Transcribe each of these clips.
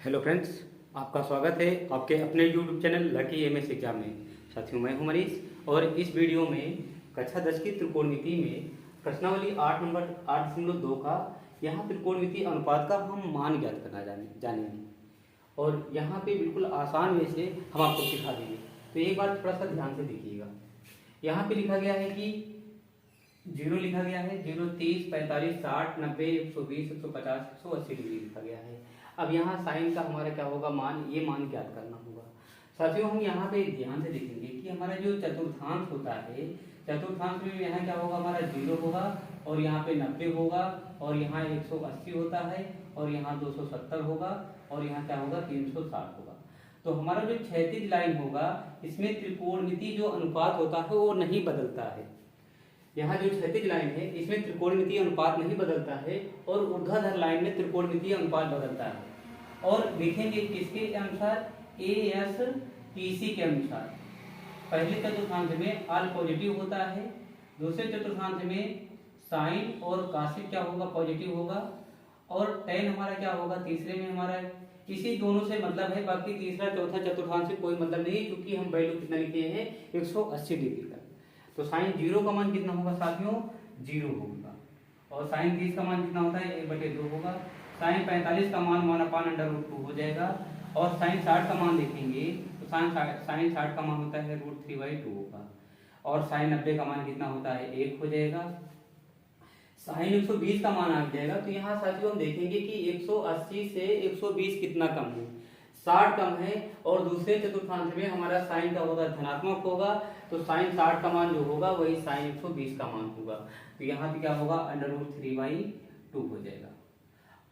Hello friends, आपका स्वागत है आपके अपने YouTube channel lucky MS exam में। साथियों, मैं हूं मनीष और इस वीडियो में कक्षा 10 की त्रिकोणमिति में प्रश्नावली 8 नंबर 8.2 का यहाँ त्रिकोणमिति अनुपात का हम मान ज्ञात करना जानेंगे और यहाँ पे बिल्कुल आसान वे से हम आपको सिखा देंगे। तो एक बार थोड़ा सा ध्यान से देखिएगा। यहाँ पे लिखा गया है कि 0 लिखा गया है, 0, 30, 45, 60, 90, 120, 150, 180 डिग्री लिखा गया है। अब यहाँ साइन का हमारा क्या होगा, मान, ये मान ज्ञात करना होगा। साथियों, हम यहाँ पे ध्यान से देखेंगे कि हमारा जो चतुर्थांश होता है, चतुर्थांश में यहाँ क्या होगा, हमारा 0 होगा और यहाँ पे 90 होगा और यहाँ 180 होता है और यहाँ 270 होगा और यहाँ क्या होगा, 360 होगा। तो हमारा जो क्षैतिज लाइन होगा, इसमें त्रिकोणमिति जो अनुपात होता है वो नहीं बदलता है। यहाँ जो क्षैतिज लाइन है इसमें त्रिकोणमितीय अनुपात नहीं बदलता है और ऊर्ध्वाधर लाइन में त्रिकोणमितीय अनुपात बदलता है। और लिखेंगे किसके अनुसार, एएस पीसी के अनुसार। पहले चतुर्थांश में आल पॉजिटिव होता है, दूसरे चतुर्थांश में साइन और काशिक क्या होगा, पॉजिटिव होगा और टेन हमारा क्या होगा, तीसरे में हमारा इसी दोनों से मतलब है, बाकी तीसरा चौथा चतुर्थांश से कोई मतलब नहीं, क्योंकि हम वैल्यू कितना लिखे हैं, 180 डिग्री का। तो साइन 0 का मान कितना होगा साथियों, 0 होगा और साइन 30 का मान कितना होता है, 1/2 होगा। साइन 45 का मान 1/√2 हो जाएगा और साइन 60 का मान देखेंगे तो साइन 60 का मान होता है √3/2 होगा और साइन 90 का मान कितना होता है, 1 हो जाएगा। साइन 120 का मान आ जाएगा। तो यहाँ साथियों हम देखेंगे कि 180 से 120 कितना कम है, 60 कम है और दूसरे चतुर्थांश में हमारा साइन का होगा धनात्मक होगा, तो साइन 60 का मान जो होगा वही साइन 120 का मान होगा। तो यहाँ पे क्या होगा, √3/2 हो जाएगा।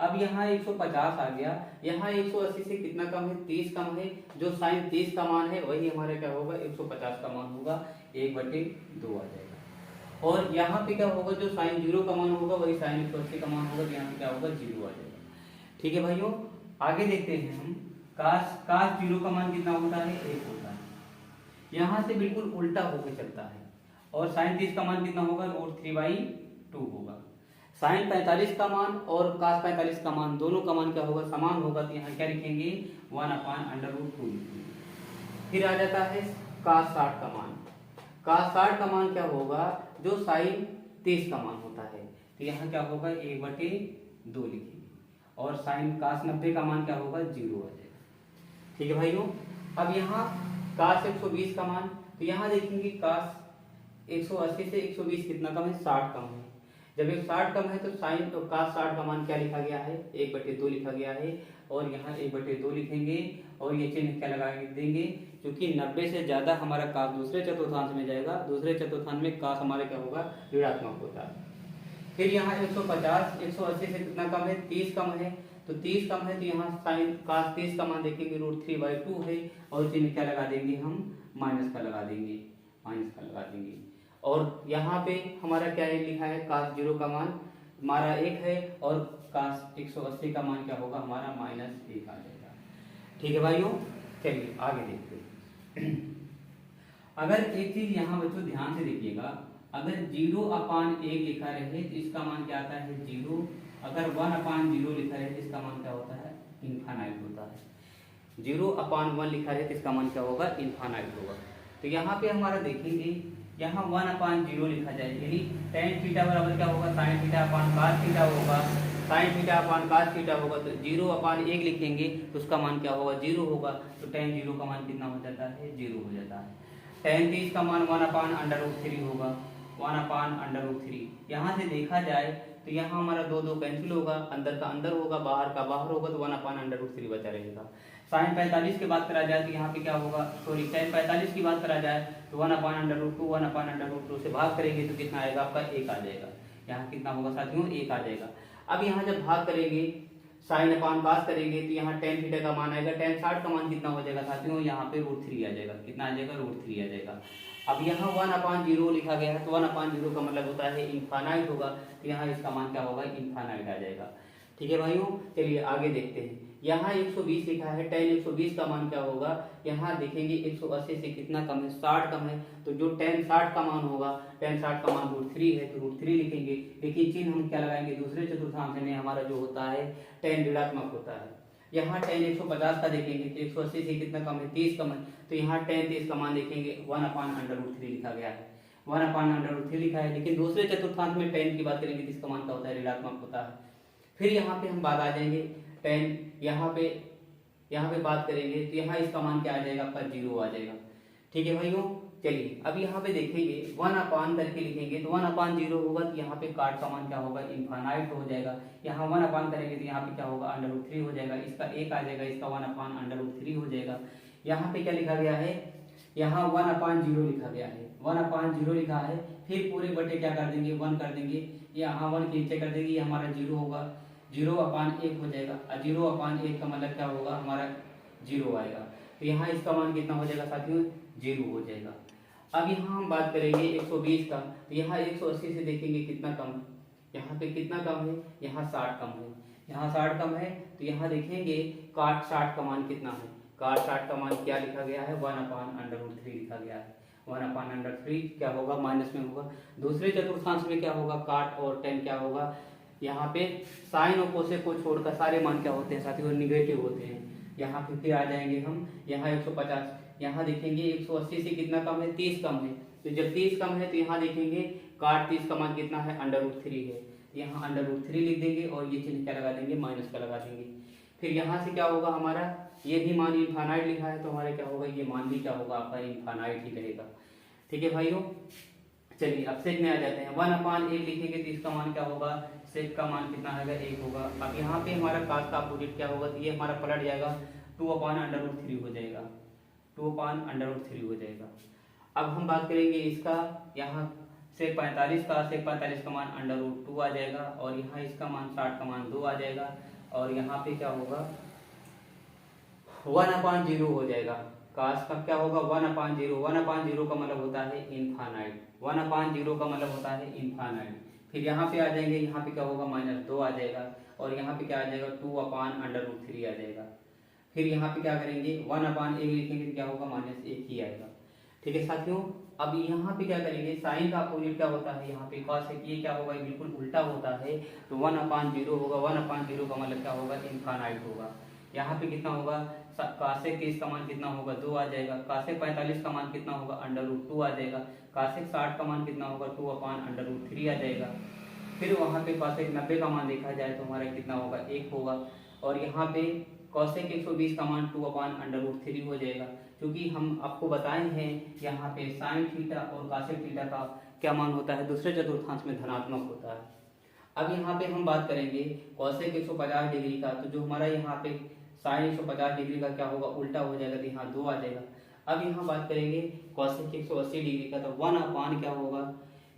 अब यहाँ 150 आ गया, यहाँ 180 से कितना कम है, 30 कम है, जो साइन 30 का मान है वही हमारा क्या होगा, 150 का मान होगा, 1/2 आ जाएगा। और यहाँ पे क्या होगा, जो साइन 0 का मान होगा वही साइन 180 का मान होगा, तो यहाँ पे क्या होगा, 0 आ जाएगा। ठीक है भाइयों, आगे देखते हैं हम। काश 0 का मान कितना होता है, 1 होता है। यहाँ से बिल्कुल उल्टा होकर चलता है और साइन 30 का मान कितना होगा, √3/2 होगा। साइन 45 का मान और काश 45 का मान, दोनों का मान क्या होगा, समान होगा, तो यहाँ क्या लिखेंगे, 1/√2 लिखेंगे। फिर आ जाता है काश 60 का मान। काश 60 का मान क्या होगा, जो साइन 30 का मान होता है, तो यहाँ क्या होगा, 1/2 लिखेंगे और साइन काश 90 का मान क्या होगा, 0 आ जाएगा। ठीक है भाइयों, अब यहाँ काश 120 का मान, तो यहाँ देखेंगे काश 180 से 120 कितना कम है, 60 कम है। जब 60 कम है तो साइन तो काश 60 का मान क्या लिखा गया है, 1/2 लिखा गया है और यहाँ 1/2 लिखेंगे और ये चिन्ह क्या लगा देंगे, क्योंकि 90 से ज्यादा हमारा काश दूसरे चतुर्थांश में जाएगा, दूसरे चतुर्थांश में काश हमारे क्या होगा, ऋणात्मक होता है। फिर यहाँ 150, 180 से कितना कम है, 30 कम है, तो 30 कम है, तो यहाँ साइन काश 30 का मान देखेंगे √3/2 है और चिन्ह क्या लगा देंगे हम, माइनस का लगा देंगे, माइनस का लगा देंगे। और यहाँ पे हमारा क्या है, लिखा है काश 0 का मान हमारा 1 है और काश 180 का मान क्या होगा, हमारा -1 आ जाएगा। ठीक है भाइयों, चलिए आगे देखते हैं। अगर एक चीज यहाँ बच्चों ध्यान से देखिएगा, अगर 0/1 लिखा रहे तो इसका मान क्या आता है, 0। अगर 1/0 लिखा रहे तो इसका मान क्या होता है, इनफाइनाइट होता है। 0/1 लिखा रहे तो इसका मान क्या होगा, इनफाइनाइट होगा। तो यहाँ पे हमारा देखेंगे, यहाँ 1/0 लिखा जाए, यानी tan थीटा बराबर क्या होगा, sin θ/cos थीटा होगा, sin θ/cos थीटा होगा। तो 0/1 लिखेंगे तो उसका मान क्या होगा, 0 होगा। तो tan 0 का मान कितना हो जाता है, 0 हो जाता है। tan 30 का मान 1/√3 होगा, 1/√3। यहाँ से देखा जाए तो यहाँ हमारा 2 कैंसिल होगा, अंदर का अंदर होगा, बाहर का बाहर होगा, तो 1/√3 बचा रहेगा। साइन 45 की बात करा जाए तो यहाँ पे क्या होगा, सॉरी tan 45 की बात करा जाए तो 1/√2, 1/√2 से भाग करेंगे तो कितना आएगा, आपका 1 आ जाएगा। यहाँ कितना होगा साथियों, 1 आ जाएगा। अब यहाँ जब भाग करेंगे, साइन अपान कास करेंगे तो यहाँ tan थीटा का मान आएगा, tan 60 का मान कितना हो जाएगा साथियों, यहाँ पे √3 आ जाएगा। कितना आ जाएगा, √3 आ जाएगा। अब यहाँ 1/0 लिखा गया है तो 1/0 का मतलब होता है इनफाइनाइट होगा, तो यहाँ इसका मान क्या होगा, इनफाइनाइट आ जाएगा। ठीक है भाइयों, चलिए आगे देखते हैं। यहाँ 120 लिखा है, tan 120 का मान क्या होगा, यहाँ देखेंगे 180 से कितना कम है, 60 कम है, तो जो tan 60 का मान होगा, tan 60 का मान √3 है तो √3 लिखेंगे। लेकिन चिन्ह हम क्या लगाएंगे, दूसरे चतुर्थांश में हमारा जो होता है tan ऋणात्मक होता है, यहाँ tan 150 का देखेंगे तो 180 से कितना कम है, 30 कम है, तो यहाँ tan 30 का मान देखेंगे 1/√3 लिखा गया है, 1/√3 लिखा है। लेकिन दूसरे चतुर्थांश में tan की बात करेंगे तो इसका मान क्या होता है, ऋणात्मक होता है। फिर यहाँ पे हम बात आ जाएंगे tan, यहाँ पे बात करेंगे तो यहाँ इसका मान क्या आ जाएगा, आपका 0 आ जाएगा। ठीक है भाइयों, चलिए अब यहाँ पे देखेंगे 1 करके लिखेंगे तो 1/0 होगा तो यहाँ पे काट का मान क्या होगा, इनफाइनाइट हो जाएगा। यहाँ 1 करेंगे तो यहाँ पे क्या होगा, √3 हो जाएगा, इसका 1 आ जाएगा, इसका 1/√3 हो जाएगा। यहाँ पे क्या लिखा गया है, यहाँ 1/0 लिखा गया है, 1/0 लिखा है। फिर पूरे बटे क्या कर देंगे, 1 कर देंगे, यहाँ 1 के नीचे कर देंगे, ये हमारा 0 होगा, 0/1 हो जाएगा। 0/1 का मतलब क्या होगा, हमारा 0 आएगा। तो यहाँ इसका मान कितना हो जाएगा साथियों, 0 हो जाएगा। अब यहाँ हम बात करेंगे 120 का, तो यहाँ 180 से देखेंगे कितना कम है, यहाँ पे कितना कम है, यहाँ 60 कम है, यहाँ 60 कम है। तो यहाँ देखेंगे काट 60 का मान कितना है, काट 60 का मान क्या लिखा गया है, 1/√3 लिखा गया है। 1/√3 क्या होगा, माइनस में होगा। दूसरे चतुर्थांश में क्या होगा, काट और tan क्या होगा, यहाँ पे साइन और कोसेक को छोड़कर सारे मान क्या होते हैं साथियों, निगेटिव होते हैं। यहाँ पे फिर आ जाएंगे हम, यहाँ 150, यहाँ देखेंगे 180 से कितना कम है, 30 कम है। तो जब 30 कम है तो यहाँ देखेंगे काट 30 का मान कितना है, √3 है, यहाँ √3 लिख देंगे और ये चिन्ह क्या लगा देंगे, माइनस का लगा देंगे। फिर यहाँ से क्या होगा, हमारा ये भी मान इनफाइनाइट लिखा है तो हमारा क्या होगा, ये मान भी क्या होगा, आपका इनफाइनाइट ही रहेगा। ठीक है भाइयों, चलिए अब सेक में आ जाते हैं। 1/1 लिखेंगे तो इसका मान क्या होगा, सेक का मान कितना आएगा, 1 होगा। अब यहाँ पे हमारा कास का अपोजिट क्या होगा, तो ये हमारा पलट जाएगा, 2/√3 हो जाएगा, 2/√3 हो जाएगा। अब हम बात करेंगे इसका, यहाँ सेक 45 का, सेक 45 का मान √2 आ जाएगा, और यहाँ इसका मान 60 का मान 2 आ जाएगा, और यहाँ पे क्या होगा, 1/0 हो जाएगा। कास का क्या होगा, 1/0, 1/0 का मतलब होता है इनफाइनाइट, 1/0 का मतलब होता है इनफाइनाइट। फिर यहाँ पे आ जाएंगे, यहाँ पे क्या होगा, -2 आ जाएगा, और यहाँ पे क्या आ जाएगा, 2/√3 आ जाएगा। फिर यहाँ पे क्या करेंगे, 1/1 लिखेंगे तो क्या होगा, -1 ही आएगा। ठीक है साथियों, अब यहाँ पे क्या करेंगे, साइन का अपोजिट क्या होता है, यहाँ पे कॉसेक, ये क्या होगा, बिल्कुल उल्टा होता है। तो 1/0 होगा, 1/0 का मतलब क्या होगा, इनफाइनाइट होगा। यहाँ पे कितना होगा, कासेक 30 का मान कितना होगा, 2 आ जाएगा। कासेक 45 का मान कितना होगा, √2 आ जाएगा। कासेक 60 का मान कितना होगा, 2/√3 आ जाएगा। फिर वहाँ पे कासेक 90 का मान देखा जाए तो हमारा कितना होगा, 1 होगा। और यहाँ पे कॉसेक 120 का मान 2/√3 हो जाएगा, क्योंकि हम आपको बताए हैं यहाँ पे साइन थीटा और कासेक थीटा का क्या मान होता है, दूसरे चतुर्थांश में धनात्मक होता है। अब यहाँ पे हम बात करेंगे कॉसेक 150 डिग्री का, तो जो हमारा यहाँ पे साइन 150 डिग्री का क्या होगा, उल्टा हो जाएगा, तो यहाँ 2 आ जाएगा। अब यहाँ बात करेंगे कॉसेक 180 डिग्री का, तो 1/, क्या होगा,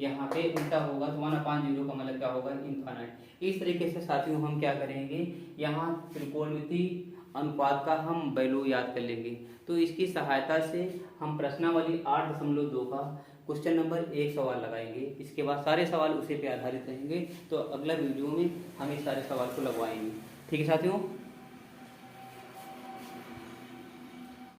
यहाँ पे उल्टा होगा, तो 1/0 का मतलब क्या होगा, इनफाइनाइट। इस तरीके से साथियों हम क्या करेंगे, यहाँ त्रिकोणमिति अनुपात का हम वैल्यू याद कर लेंगे। तो इसकी सहायता से हम प्रश्नावली 8.2 का क्वेश्चन नंबर 1 सवाल लगाएंगे। इसके बाद सारे सवाल उसी पे आधारित रहेंगे। तो अगला वीडियो में हम इस सारे सवाल को लगवाएंगे। ठीक है साथियों।